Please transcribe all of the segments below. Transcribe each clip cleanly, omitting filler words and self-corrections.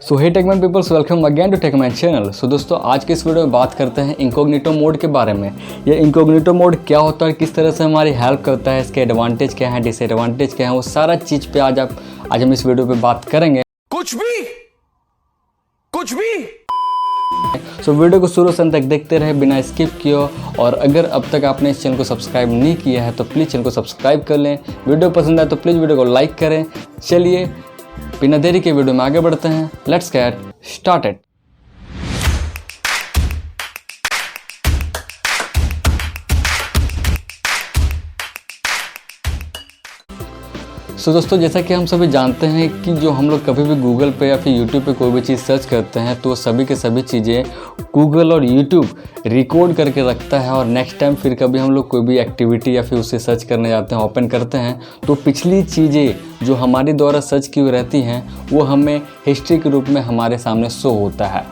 So hey Techman peoples, welcome again to Techman channel. So दोस्तों, आज के इस वीडियो में बात करते हैं इनकॉग्निटो मोड के बारे में। ये इनकॉग्निटो मोड क्या होता है, किस तरह से हमारी हेल्प करता है, इसके एडवांटेज क्या है, डिसएडवांटेज क्या है, वो सारा चीज़ पे आज हम इस वीडियो पे बात करेंगे। कुछ भी सो वीडियो को शुरू से अंत तक देखते रहे बिना स्किप किए। और अगर अब तक आपने इस चैनल को सब्सक्राइब नहीं किया है तो प्लीज़ चैनल को सब्सक्राइब कर लें। वीडियो पसंद आए तो प्लीज़ वीडियो को लाइक करें। चलिए बिना देरी के वीडियो में आगे बढ़ते हैं। Let's get started. सो दोस्तों, जैसा कि हम सभी जानते हैं कि जो हम लोग कभी भी गूगल पे या फिर यूट्यूब पे कोई भी चीज़ सर्च करते हैं तो सभी के सभी चीज़ें गूगल और यूट्यूब रिकॉर्ड करके रखता है। और नेक्स्ट टाइम फिर कभी हम लोग कोई भी एक्टिविटी या फिर उसे सर्च करने जाते हैं, ओपन करते हैं, तो पिछली चीज़ें जो हमारे द्वारा सर्च की हुई रहती हैं वो हमें हिस्ट्री के रूप में हमारे सामने शो होता है।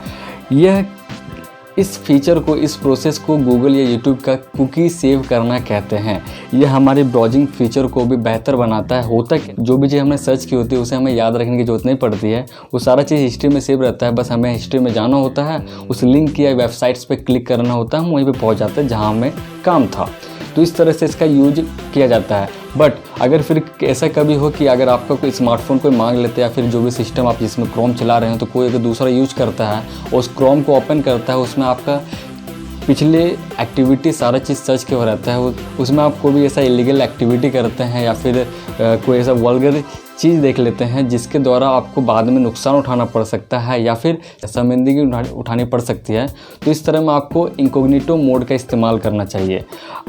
इस फीचर को, इस प्रोसेस को गूगल या यूट्यूब का कुकी सेव करना कहते हैं। यह हमारे ब्राउजिंग फीचर को भी बेहतर बनाता है। होता है जो भी चीज़ हमने सर्च की होती है उसे हमें याद रखने की जरूरत नहीं पड़ती है, वो सारा चीज़ हिस्ट्री में सेव रहता है। बस हमें हिस्ट्री में जाना होता है, उस लिंक या वेबसाइट्स पे क्लिक करना होता है, हम वहीं पे पहुंच जाते हैं जहां हमें काम था। तो इस तरह से इसका यूज किया जाता है। बट अगर फिर ऐसा कभी हो कि अगर आपका कोई स्मार्टफोन कोई मांग लेते हैं या फिर जो भी सिस्टम आप जिसमें क्रोम चला रहे हैं तो कोई अगर दूसरा यूज करता है और उस क्रोम को ओपन करता है, उसमें आपका पिछले एक्टिविटी सारा चीज़ सर्च के हो रहता है, उसमें आप कोई भी ऐसा इलीगल एक्टिविटी करते हैं या फिर कोई ऐसा वल्गर चीज़ देख लेते हैं जिसके द्वारा आपको बाद में नुकसान उठाना पड़ सकता है या फिर शर्मिंदगी उठानी पड़ सकती है, तो इस तरह में आपको इनकॉग्निटो मोड का इस्तेमाल करना चाहिए।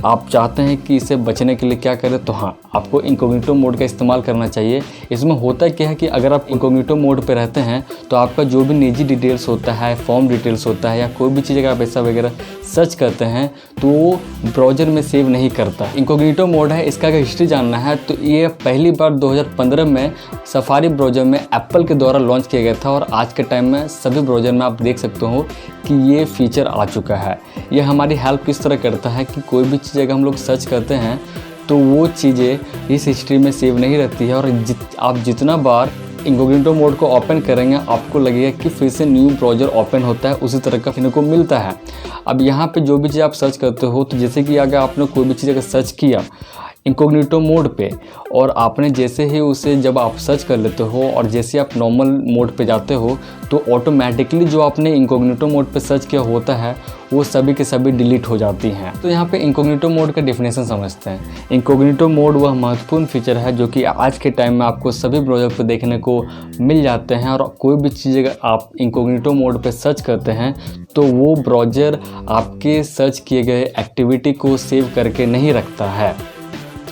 आप चाहते हैं कि इसे बचने के लिए क्या करें, तो हाँ, आपको इनकॉग्निटो मोड का इस्तेमाल करना चाहिए। इसमें होता क्या है कि अगर आप इनकॉग्निटो मोड पे रहते हैं तो आपका जो भी निजी डिटेल्स होता है, फॉर्म डिटेल्स होता है या कोई भी चीज़ अगर आप ऐसा वगैरह सर्च करते हैं तो वो ब्राउज़र में सेव नहीं करता। इनकॉग्निटो मोड है, इसका अगर हिस्ट्री जानना है तो ये पहली बार 2015 में सफारी ब्राउज़र में एप्पल के द्वारा लॉन्च किया गया था और आज के टाइम में सभी ब्राउज़र में आप देख सकते हो कि ये फीचर आ चुका है। ये हमारी हेल्प किस तरह करता है कि कोई भी चीज़ अगर हम लोग सर्च करते हैं तो वो चीज़ें इस हिस्ट्री में सेव नहीं रहती है और आप जितना बार इनकॉग्निटो मोड को ओपन करेंगे आपको लगेगा कि फिर से न्यू ब्राउज़र ओपन होता है, उसी तरह का फिर को मिलता है। अब यहाँ पे जो भी चीज़ आप सर्च करते हो, तो जैसे कि अगर आपने कोई भी चीज़ अगर सर्च किया इनकॉग्निटो मोड पे और आपने जैसे ही उसे जब आप सर्च कर लेते हो और जैसे आप नॉर्मल मोड पे जाते हो तो ऑटोमेटिकली जो आपने इनकॉग्निटो मोड पे सर्च किया होता है वो सभी के सभी डिलीट हो जाती हैं। तो यहाँ पे इनकॉग्निटो मोड का डेफिनेशन समझते हैं। इनकॉग्निटो मोड वह महत्वपूर्ण फीचर है जो कि आज के टाइम में आपको सभी ब्राउज़र पे देखने को मिल जाते हैं और कोई भी चीज़ अगर आप इनकॉग्निटो मोड पे सर्च करते हैं तो वो ब्राउज़र आपके सर्च किए गए एक्टिविटी को सेव करके नहीं रखता है।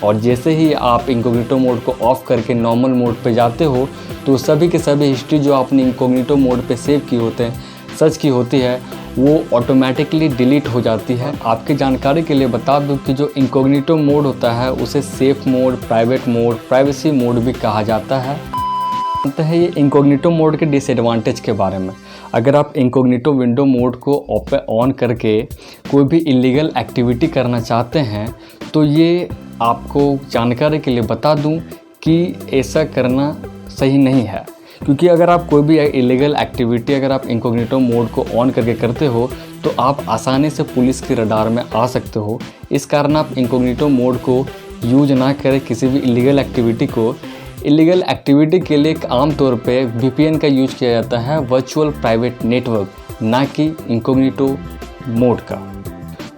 और जैसे ही आप इनकॉग्निटो मोड को ऑफ करके नॉर्मल मोड पे जाते हो तो सभी के सभी हिस्ट्री जो आपने इनकॉग्निटो मोड पे सेव की होते हैं, सर्च की होती है, वो ऑटोमेटिकली डिलीट हो जाती है। आपकी जानकारी के लिए बता दूं कि जो इनकॉग्निटो मोड होता है उसे safe mode, private mode, privacy mode भी कहा जाता है। तो है ये इनकॉग्निटो मोड के डिसएडवांटेज के बारे में। अगर आप इनकॉग्निटो विंडो मोड को ऑन करके कोई भी इलीगल एक्टिविटी करना चाहते हैं तो ये आपको जानकारी के लिए बता दूं कि ऐसा करना सही नहीं है, क्योंकि अगर आप कोई भी इलीगल एक्टिविटी अगर आप इनकॉग्निटो मोड को ऑन करके करते हो तो आप आसानी से पुलिस के रडार में आ सकते हो। इस कारण आप इनकॉग्निटो मोड को यूज ना करें किसी भी इलीगल एक्टिविटी को। इलीगल एक्टिविटी के लिए आमतौर पे VPN का यूज किया जाता है, वर्चुअल प्राइवेट नेटवर्क, ना कि इनकॉग्निटो मोड का।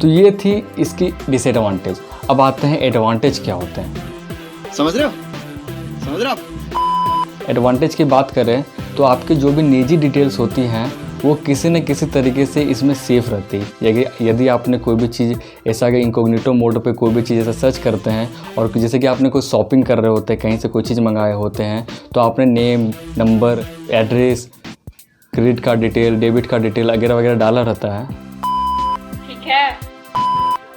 तो ये थी इसकी डिसएडवांटेज। अब आते हैं एडवांटेज क्या होते हैं। समझ रहे हो? एडवांटेज की बात करें तो आपकी जो भी निजी डिटेल्स होती हैं वो किसी न किसी तरीके से इसमें सेफ रहती है। यदि आपने कोई भी चीज़ ऐसा अगर इनकॉग्निटो मोड पे कोई भी चीज़ ऐसा सर्च करते हैं और जैसे कि आपने कोई शॉपिंग कर रहे होते हैं, कहीं से कोई चीज़ मंगाए होते हैं, तो आपने name, number, address, credit card detail, debit card detail वगैरह वगैरह डाला रहता है। ठीक है।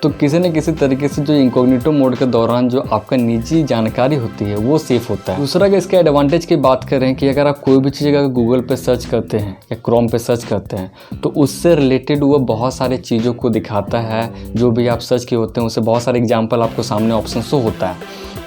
तो किसी न किसी तरीके से जो इनकॉग्निटो मोड के दौरान जो आपका निजी जानकारी होती है वो सेफ होता है। दूसरा कि इसके एडवांटेज की बात करें कि अगर आप कोई भी चीज़ अगर गूगल पे सर्च करते हैं या क्रोम पे सर्च करते हैं तो उससे रिलेटेड वो बहुत सारी चीज़ों को दिखाता है। जो भी आप सर्च किए होते हैं उससे बहुत सारे एग्जाम्पल आपको सामने ऑप्शन शो होता है।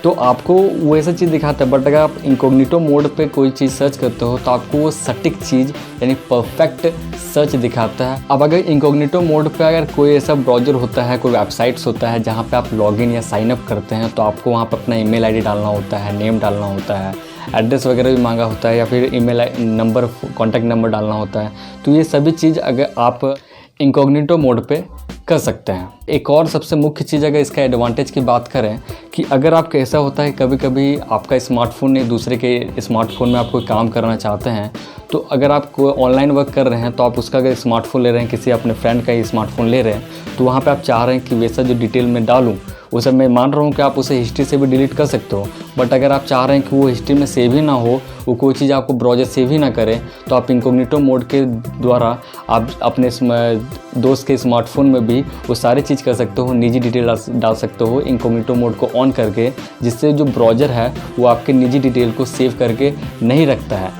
तो आपको वो ऐसा चीज़ दिखाता है। बट अगर आप इनकॉग्निटो मोड पे कोई चीज़ सर्च करते हो तो आपको वो सटीक चीज़ यानी परफेक्ट सर्च दिखाता है। अब अगर इनकॉग्निटो मोड पे अगर कोई ऐसा ब्राउज़र होता है, कोई वेबसाइट्स होता है जहाँ पे आप लॉगिन या साइन अप करते हैं, तो आपको वहाँ पर अपना ईमेल आईडी डालना होता है, नेम डालना होता है, एड्रेस वगैरह भी मांगा होता है, या फिर ईमेल नंबर, कॉन्टैक्ट नंबर डालना होता है। तो ये सभी चीज़ अगर आप इनकॉग्निटो मोड पे कर सकते हैं। एक और सबसे मुख्य चीज़ अगर इसका एडवांटेज की बात करें कि अगर आपका ऐसा होता है कभी कभी आपका स्मार्टफोन एक दूसरे के स्मार्टफोन में आप कोई काम करना चाहते हैं, तो अगर आप कोई ऑनलाइन वर्क कर रहे हैं तो आप उसका अगर स्मार्टफोन ले रहे हैं, किसी अपने फ्रेंड का ही स्मार्टफोन ले रहे हैं, तो वहाँ पे आप चाह रहे हैं कि वैसा जो डिटेल में डालूँ वो सब, मैं मान रहा हूँ कि आप उसे हिस्ट्री से भी डिलीट कर सकते हो। बट अगर आप चाह रहे हैं कि वो हिस्ट्री में सेव ही ना हो, वो कोई चीज़ आपको ब्राउज़र सेव ही ना करे, तो आप इनकॉग्निटो मोड के द्वारा आप अपने दोस्त के स्मार्टफोन में भी वो सारी चीज़ कर सकते हो, निजी डिटेल डाल सकते हो इनकॉग्निटो मोड को ऑन करके, जिससे जो ब्राउज़र है वो आपके निजी डिटेल को सेव करके नहीं रखता है।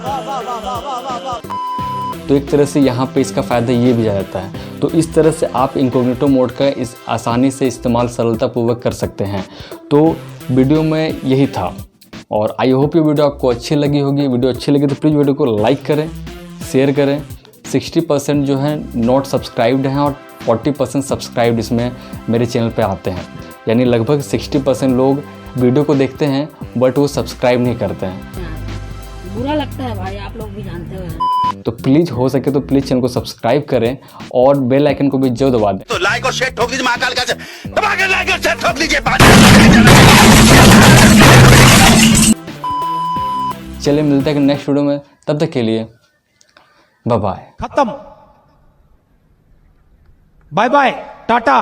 तो एक तरह से यहाँ पे इसका फ़ायदा ये भी आ जाता है। तो इस तरह से आप इनकॉग्निटो मोड का इस आसानी से इस्तेमाल सरलतापूर्वक कर सकते हैं। तो वीडियो में यही था और आई होप ये वीडियो आपको अच्छी लगी होगी। वीडियो अच्छी लगी तो प्लीज़ वीडियो को लाइक करें, शेयर करें। 60% जो है नॉट सब्सक्राइब्ड हैं और 40% सब्सक्राइब्ड इसमें मेरे चैनल पे आते हैं, यानी लगभग 60% लोग वीडियो को देखते हैं बट वो सब्सक्राइब नहीं करते हैं। बुरा लगता है भाई, आप लोग भी जानते हो। तो प्लीज़ हो सके तो प्लीज़ चैनल को सब्सक्राइब करें और बेल आइकन को भी जरूर दबा दें। तो लाइक और शेयर ठोक दीजिए, महाकाल का दबा के लाइक और शेयर ठोक दीजिए। चलिए मिलते हैं नेक्स्ट वीडियो में, तब तक के लिए बाय बाय। खत्म, बाय बाय, टाटा।